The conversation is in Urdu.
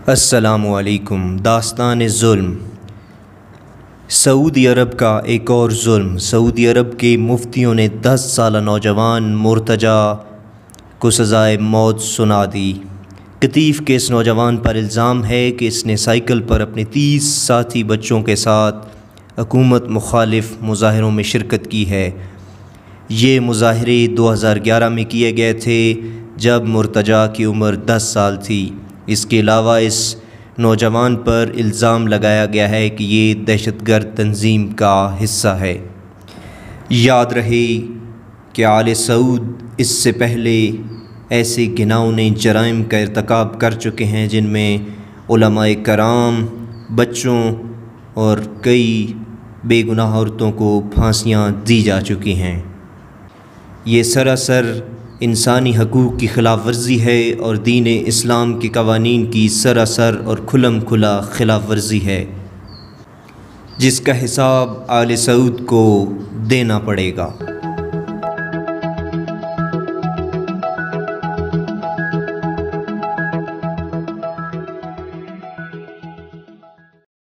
السلام علیکم۔ داستان ظلم۔ سعودی عرب کا ایک اور ظلم۔ سعودی عرب کے مفتیوں نے 10 سالہ نوجوان مرتجا کو سزائے موت سنا دی۔ قطیف کے اس نوجوان پر الزام ہے کہ اس نے سائیکل پر اپنے 30 ساتھی بچوں کے ساتھ حکومت مخالف مظاہروں میں شرکت کی ہے۔ یہ مظاہرے 2011 میں کیے گئے تھے جب مرتجا کی عمر 10 سال تھی۔ اس کے علاوہ اس نوجوان پر الزام لگایا گیا ہے کہ یہ دہشت گرد تنظیم کا حصہ ہے۔ یاد رہے کہ آل سعود اس سے پہلے ایسے گھناؤنے جرائم کا ارتکاب کر چکے ہیں جن میں علماء کرام، بچوں اور کئی بے گناہ عورتوں کو پھانسیاں دی جا چکی ہیں۔ یہ سراسر انسانی حقوق کی خلاف ورزی ہے اور دین اسلام کے قوانین کی سراسر اور کھلم کھلا خلاف ورزی ہے، جس کا حساب آل سعود کو دینا پڑے گا۔